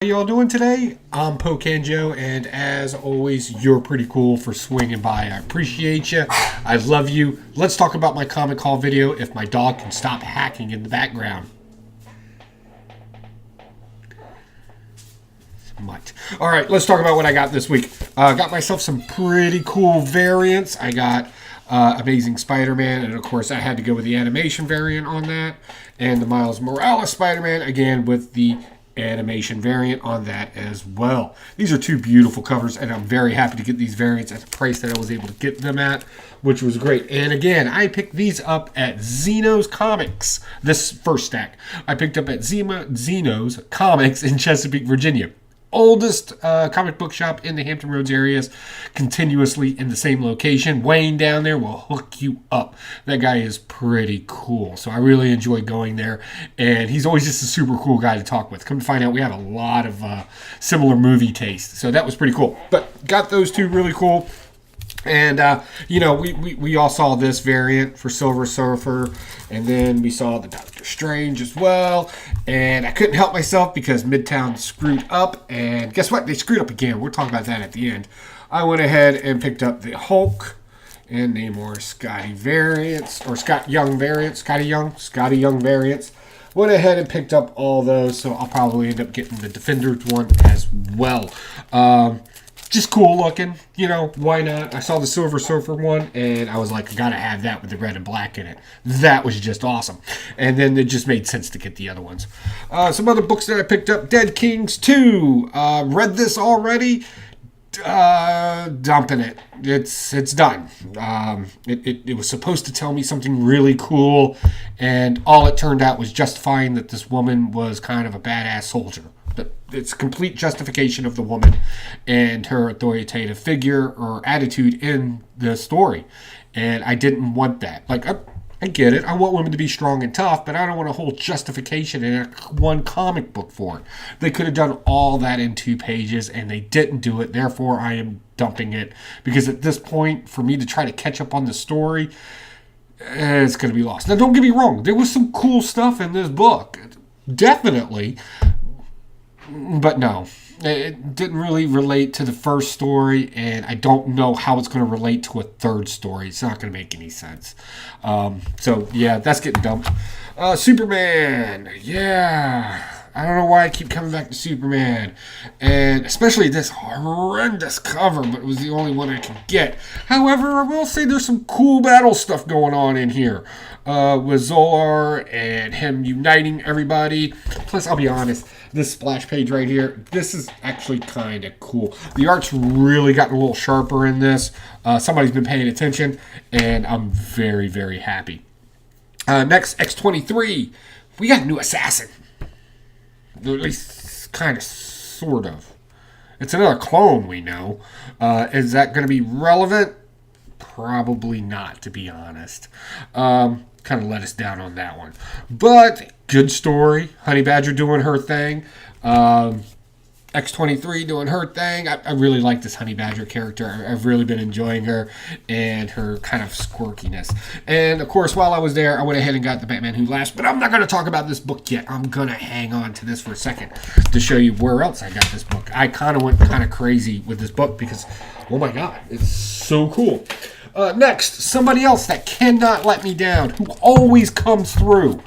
How y'all doing today? I'm Pocan Joe, and as always, you're pretty cool for swinging by. I appreciate you. I love you. Let's talk about my comic haul video if my dog can stop hacking in the background. Much. All right, let's talk about what I got this week. Got myself some pretty cool variants. I got Amazing Spider-Man, and of course, I had to go with the animation variant on that, and the Miles Morales Spider-Man, again, with the animation variant on that as well. These are two beautiful covers, and I'm very happy to get these variants at the price that I was able to get them at, which was great. And again, I picked these up at Zeno's Comics. This first stack I picked up at Zeno's Comics in Chesapeake, Virginia. Oldest comic book shop in the Hampton Roads areas, continuously in the same location. Wayne down there will hook you up. That guy is pretty cool, so I really enjoy going there, and he's always just a super cool guy to talk with. Come to find out, we have a lot of similar movie tastes, so that was pretty cool. But got those two really cool. And, we all saw this variant for Silver Surfer, and then we saw the Doctor Strange as well, and I couldn't help myself because Midtown screwed up, and guess what? They screwed up again. We'll talk about that at the end. I went ahead and picked up the Hulk and Namor Scotty variants, or Scott Young variants, Scotty Young variants. Went ahead and picked up all those, so I'll probably end up getting the Defenders one as well. Just cool looking, why not? I saw the Silver Surfer one, and I was like, I gotta have that with the red and black in it. That was just awesome. And then it just made sense to get the other ones. Some other books that I picked up, Dead Kings 2. Read this already. Dumping it. It's done. It was supposed to tell me something really cool, and all it turned out was justifying that this woman was kind of a badass soldier. It's complete justification of the woman and her authoritative figure or attitude in the story. And I didn't want that. Like, I get it. I want women to be strong and tough, but I don't want a whole justification in one comic book for it. They could have done all that in 2 pages, and they didn't do it. Therefore, I am dumping it. Because at this point, for me to try to catch up on the story, it's going to be lost. Now, don't get me wrong. There was some cool stuff in this book. Definitely. But no, it didn't really relate to the first story, and I don't know how it's going to relate to a third story. It's not going to make any sense. So, yeah, that's getting dumped. Superman, yeah. I don't know why I keep coming back to Superman. And especially this horrendous cover, but it was the only one I could get. However, I will say there's some cool battle stuff going on in here. With Zolar and him uniting everybody. Plus, I'll be honest, this splash page right here, this is actually kind of cool. The art's really gotten a little sharper in this. Somebody's been paying attention, and I'm very, very happy. Next, X-23. We got a new assassin. At least, kind of, sort of. It's another clone, we know. Is that going to be relevant? Probably not, to be honest. Kind of let us down on that one. But, good story. Honey Badger doing her thing. X-23 doing her thing. I really like this Honey Badger character. I've really been enjoying her and her kind of squirkiness. And, of course, while I was there, I went ahead and got the Batman Who Laughs. But I'm not going to talk about this book yet. I'm going to hang on to this for a second to show you where else I got this book. I kind of went kind of crazy with this book because, oh my God, it's so cool. Next, somebody else that cannot let me down, who always comes through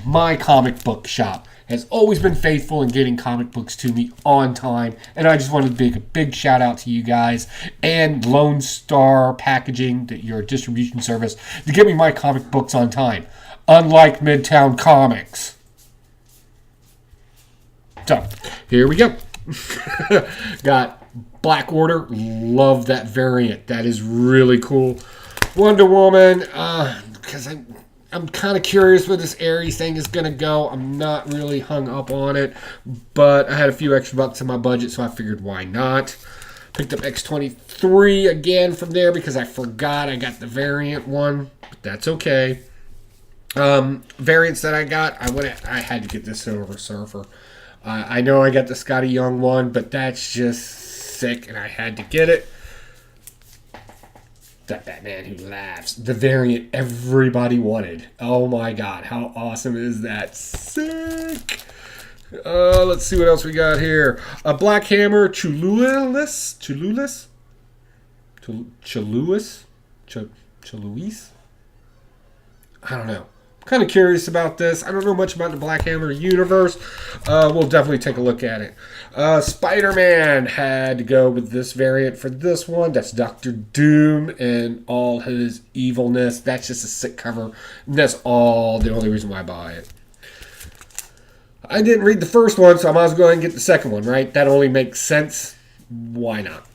my comic book shop, has always been faithful in getting comic books to me on time, and I just wanted to make a big shout out to you guys and Lone Star Packaging, your distribution service, to get me my comic books on time, unlike Midtown Comics. So, here we go. Got Black Order, love that variant. That is really cool. Wonder Woman, because I'm kind of curious where this Ares thing is going to go. I'm not really hung up on it, but I had a few extra bucks in my budget, so I figured why not. Picked up X-23 again from there because I forgot I got the variant one, but that's okay. Variants that I got, I had to get this Silver Surfer. I know I got the Scotty Young one, but that's just sick, and I had to get it. That Batman Who Laughs. The variant everybody wanted. Oh my God, how awesome is that? Sick! Let's see what else we got here. A Black Hammer, Chuluis? I don't know. I'm kind of curious about this. I don't know much about the Black Hammer universe. We'll definitely take a look at it. Spider-Man had to go with this variant for this one. That's Doctor Doom and all his evilness. That's just a sick cover. And that's the only reason why I buy it. I didn't read the first one, so I might as well go ahead and get the second one, right? That only makes sense. Why not?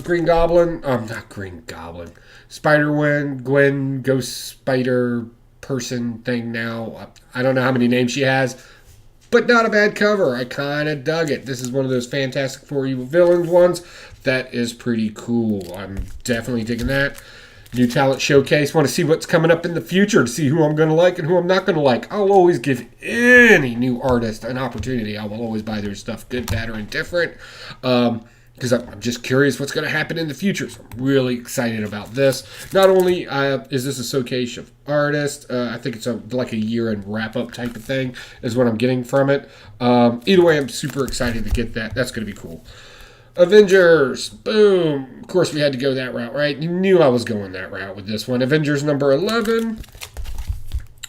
Green Goblin. Not Green Goblin. Spider-Gwen, Ghost Spider person thing now. I don't know how many names she has, but not a bad cover. I kind of dug it. This is one of those Fantastic Four Evil Villains ones. That is pretty cool. I'm definitely digging that. New talent showcase. Want to see what's coming up in the future to see who I'm going to like and who I'm not going to like. I'll always give any new artist an opportunity. I will always buy their stuff, good, bad, or indifferent. Because I'm just curious what's going to happen in the future. So I'm really excited about this. Not only is this a showcase of artists, I think it's like a year-end wrap-up type of thing is what I'm getting from it. Either way, I'm super excited to get that. That's going to be cool. Avengers. Boom. Of course, we had to go that route, right? You knew I was going that route with this one. Avengers number 11.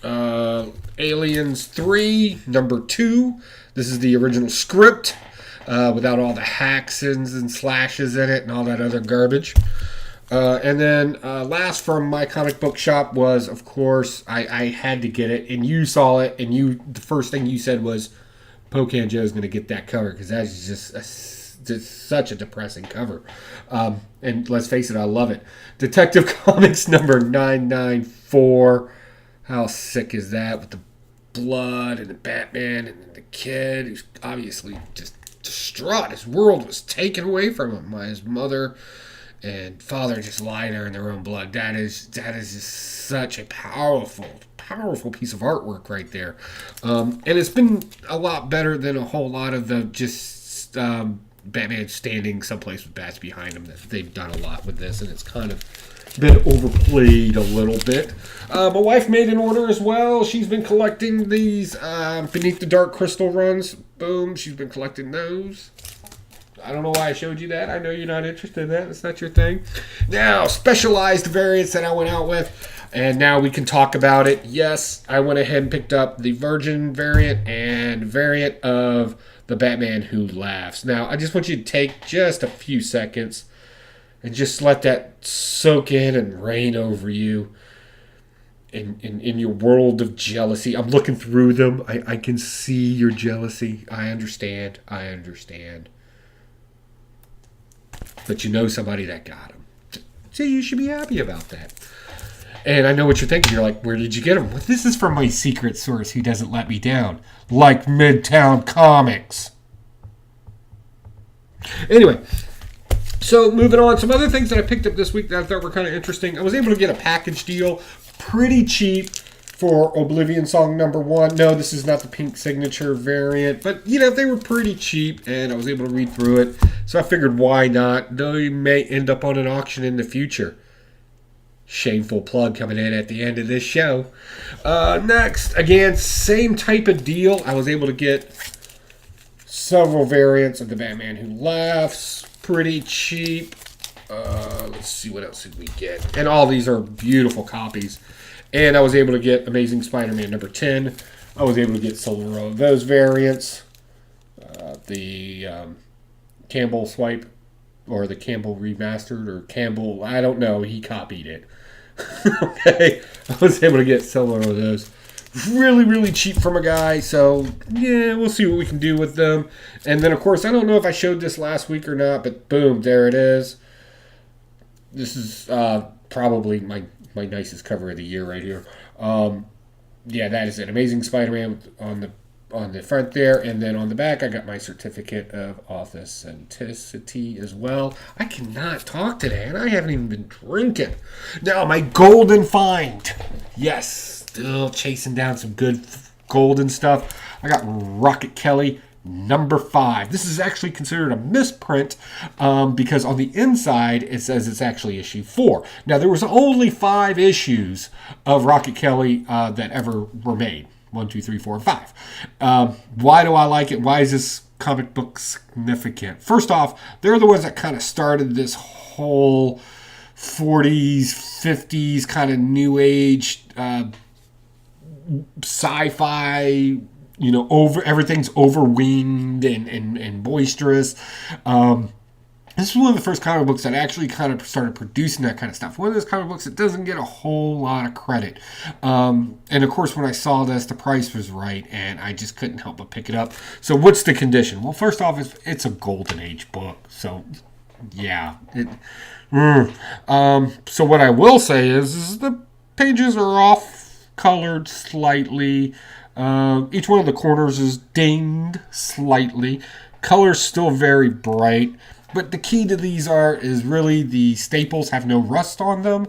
Aliens 3, number 2. This is the original script. Without all the hacks and slashes in it and all that other garbage. And then last from my comic book shop was, of course, I had to get it. And you saw it, and the first thing you said was, Pocan Joe's going to get that cover, because that's just such a depressing cover. And let's face it, I love it. Detective Comics number 994. How sick is that? With the blood and the Batman and the kid who's obviously just distraught. His world was taken away from him by his mother and father, just lying there in their own blood. That is just such a powerful piece of artwork right there. And it's been a lot better than a whole lot of the just Batman standing someplace with bats behind him. They've done a lot with this, and it's kind of been overplayed a little bit. My wife made an order as well. She's been collecting these Beneath the Dark Crystal runs. Boom, she's been collecting those. I don't know why I showed you that. I know you're not interested in that. That's not your thing. Now, specialized variants that I went out with, and now we can talk about it. Yes, I went ahead and picked up the Virgin variant and variant of the Batman Who Laughs. Now, I just want you to take just a few seconds and just let that soak in and reign over you in your world of jealousy. I'm looking through them. I can see your jealousy. I understand. But you know somebody that got them. So you should be happy about that. And I know what you're thinking. You're like, where did you get them? Well, this is from my secret source who doesn't let me down. Like Midtown Comics. Anyway. So, moving on, some other things that I picked up this week that I thought were kind of interesting. I was able to get a package deal pretty cheap for Oblivion Song number 1. No, this is not the pink signature variant, but, they were pretty cheap, and I was able to read through it. So I figured, why not? They may end up on an auction in the future. Shameful plug coming in at the end of this show. Next, again, same type of deal. I was able to get several variants of the Batman Who Laughs. Pretty cheap. Let's see, what else did we get? And all these are beautiful copies. And I was able to get Amazing Spider-Man number 10. I was able to get several of those variants. The Campbell swipe, or the Campbell remastered, or Campbell, I don't know. He copied it. Okay. I was able to get several of those. Really, really cheap from a guy. So, yeah, we'll see what we can do with them. And then, of course, I don't know if I showed this last week or not, but boom, there it is. This is probably my nicest cover of the year right here. Yeah, that is it. Amazing Spider-Man on the front there, and then on the back, I got my certificate of authenticity as well. I cannot talk today, and I haven't even been drinking. Now, my golden find. Yes. Still chasing down some good golden stuff. I got Rocket Kelly number 5. This is actually considered a misprint because on the inside it says it's actually issue 4. Now, there was only 5 issues of Rocket Kelly that ever were made. 1, 2, 3, 4, 5. Why do I like it? Why is this comic book significant? First off, they're the ones that kind of started this whole 40s, 50s kind of new age sci-fi, everything's overwinged and boisterous. This is one of the first comic books that actually kind of started producing that kind of stuff. One of those comic books that doesn't get a whole lot of credit. And of course, when I saw this, the price was right, and I just couldn't help but pick it up. So what's the condition? Well, first off, it's a Golden Age book. So, yeah. So what I will say is the pages are off colored slightly. Each one of the corners is dinged slightly. Color's still very bright. But the key to these is really the staples have no rust on them,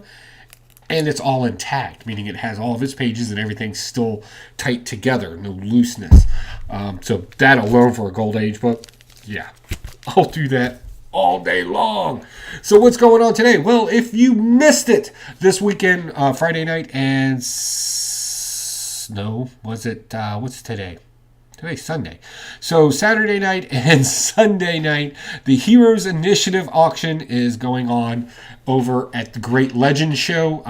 and it's all intact, meaning it has all of its pages and everything's still tight together, no looseness. So that alone for a Gold Age book, yeah, I'll do that all day long. So what's going on today? Well, if you missed it this weekend, Friday night and what's today? Today's Sunday. So Saturday night and Sunday night, the Heroes Initiative auction is going on over at the Great Legend Show.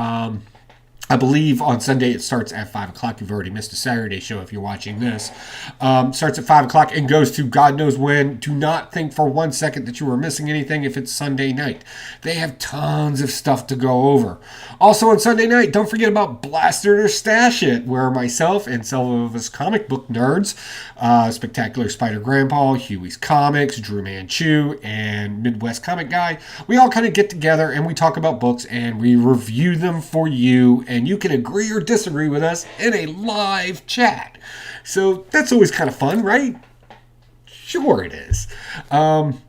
I believe on Sunday it starts at 5 o'clock. You've already missed a Saturday show if you're watching this. Starts at 5 o'clock and goes to God knows when. Do not think for 1 second that you are missing anything if it's Sunday night. They have tons of stuff to go over. Also on Sunday night, don't forget about Blast It or Stash It, where myself and some of us comic book nerds, Spectacular Spider Grandpa, Huey's Comics, Drew Manchu, and Midwest Comic Guy, we all kind of get together and we talk about books and we review them for you, and you can agree or disagree with us in a live chat. So that's always kind of fun, right? Sure it is. And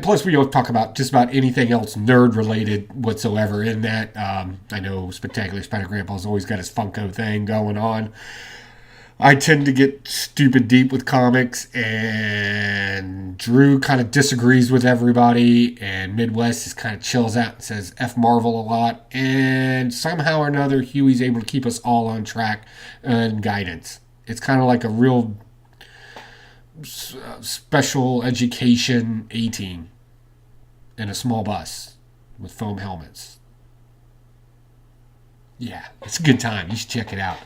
plus, we will talk about just about anything else nerd-related whatsoever in that. I know Spectacular Spider Grandpa's always got his Funko thing going on. I tend to get stupid deep with comics, and Drew kind of disagrees with everybody, and Midwest just kind of chills out and says F Marvel a lot, and somehow or another, Huey's able to keep us all on track and guidance. It's kind of like a real special education A-team in a small bus with foam helmets. Yeah, it's a good time. You should check it out.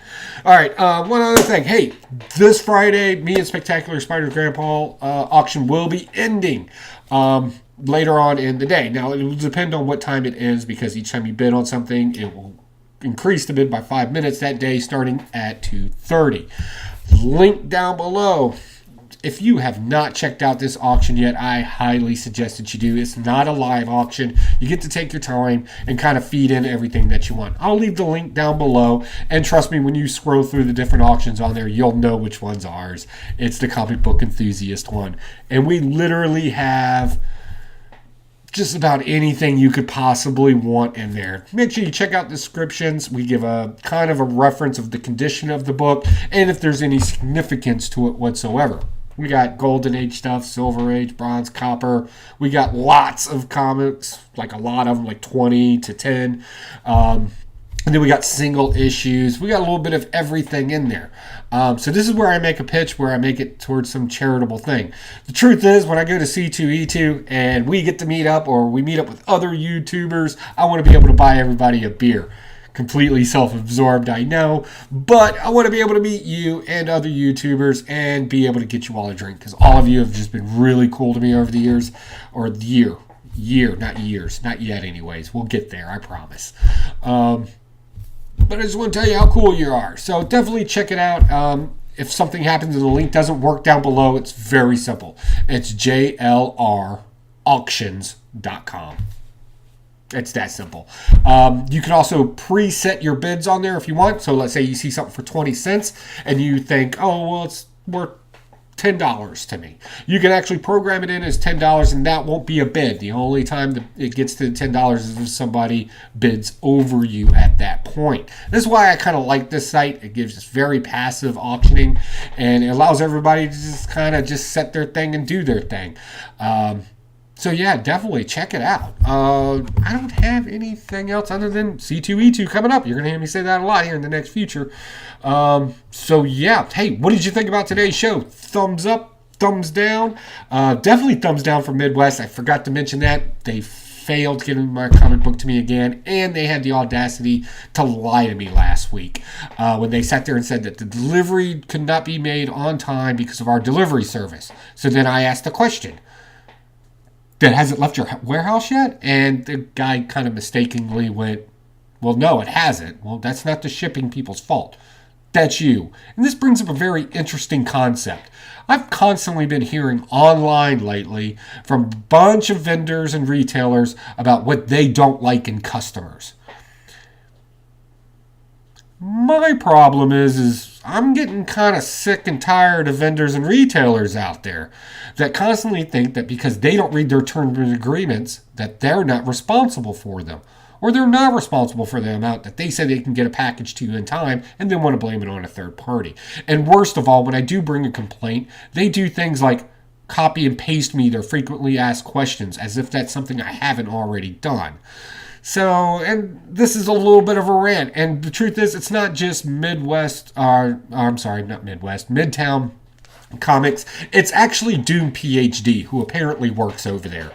All right, one other thing. Hey, this Friday, me and Spectacular Spider Grandpa auction will be ending later on in the day. Now, it will depend on what time it ends, because each time you bid on something, it will increase the bid by 5 minutes that day, starting at 2:30. Link down below. If you have not checked out this auction yet, I highly suggest that you do. It's not a live auction. You get to take your time and kind of feed in everything that you want. I'll leave the link down below, and trust me, when you scroll through the different auctions on there, you'll know which one's ours. It's the Comic Book Enthusiast one. And we literally have just about anything you could possibly want in there. Make sure you check out the descriptions. We give a kind of a reference of the condition of the book and if there's any significance to it whatsoever. We got Golden Age stuff, Silver Age, Bronze, Copper. We got lots of comics, like a lot of them, like 20 to 10. And then we got single issues. We got a little bit of everything in there. So this is where I make a pitch, where I make it towards some charitable thing. The truth is, when I go to C2E2 and we get to meet up, or we meet up with other YouTubers, I want to be able to buy everybody a beer. Completely self-absorbed, I know, but I want to be able to meet you and other YouTubers and be able to get you all a drink, because all of you have just been really cool to me over the years, or the year, not years, not yet anyways. We'll get there, I promise. But I just want to tell you how cool you are. So definitely check it out. If something happens and the link doesn't work down below, it's very simple. It's jlrauctions.com. It's that simple. You can also preset your bids on there if you want. So let's say you see something for 20 cents and you think, oh, well, it's worth $10 to me. You can actually program it in as $10, and that won't be a bid. The only time that it gets to $10 is if somebody bids over you at that point. This is why I kind of like this site. It gives us very passive auctioning, and it allows everybody to just kind of just set their thing and do their thing. So yeah, definitely check it out. I don't have anything else other than C2E2 coming up. You're going to hear me say that a lot here in the next future. So yeah, hey, what did you think about today's show? Thumbs up, thumbs down. Definitely thumbs down for Midwest. I forgot to mention that. They failed getting my comic book to me again, and they had the audacity to lie to me last week when they sat there and said that the delivery could not be made on time because of our delivery service. So then I asked the question, that hasn't left your warehouse yet? And the guy kind of mistakenly went, well, no, it hasn't. Well, that's not the shipping people's fault. That's you. And this brings up a very interesting concept. I've constantly been hearing online lately from a bunch of vendors and retailers about what they don't like in customers. My problem is I'm getting kind of sick and tired of vendors and retailers out there that constantly think that because they don't read their terms and agreements that they're not responsible for them. Or they're not responsible for the amount that they say they can get a package to you in time and then want to blame it on a third party. And worst of all, when I do bring a complaint, they do things like copy and paste me their frequently asked questions as if that's something I haven't already done. So, and this is a little bit of a rant. And the truth is, it's not just Midtown Comics. It's actually Doom PhD, who apparently works over there.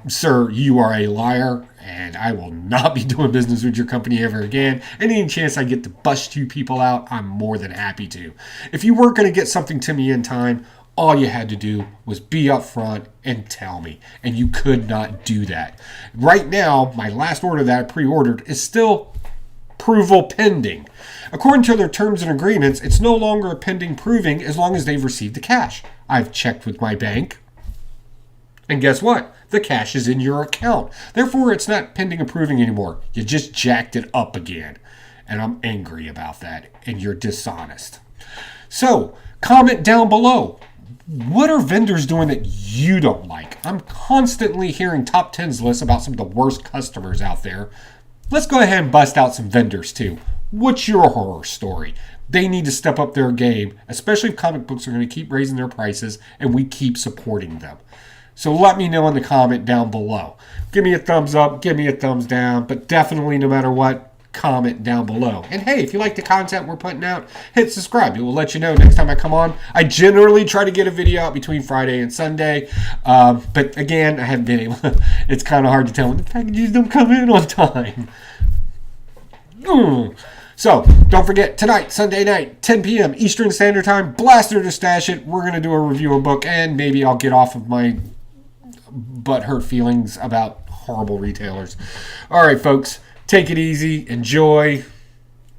Sir, you are a liar, and I will not be doing business with your company ever again. Any chance I get to bust you people out, I'm more than happy to. If you weren't going to get something to me in time, all you had to do was be upfront and tell me, and you could not do that. Right now, my last order that I pre-ordered is still approval pending. According to their terms and agreements, it's no longer a pending proving as long as they've received the cash. I've checked with my bank, and guess what? The cash is in your account. Therefore, it's not pending approving anymore. You just jacked it up again. And I'm angry about that, and you're dishonest. So, comment down below. What are vendors doing that you don't like? I'm constantly hearing top 10s lists about some of the worst customers out there. Let's go ahead and bust out some vendors too. What's your horror story? They need to step up their game, especially if comic books are going to keep raising their prices and we keep supporting them. So let me know in the comment down below. Give me a thumbs up, give me a thumbs down, but definitely no matter what, comment down below. And hey, if you like the content we're putting out, hit subscribe. It will let you know next time I come on. I generally try to get a video out between Friday and Sunday, but again, I haven't been able. It's kind of hard to tell when the packages don't come in on time. So, don't forget, tonight, Sunday night, 10 p.m. Eastern Standard Time, Blaster to Stash It. We're going to do a review of a book, and maybe I'll get off of my butthurt feelings about horrible retailers. All right, folks. Take it easy. Enjoy.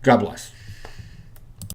God bless.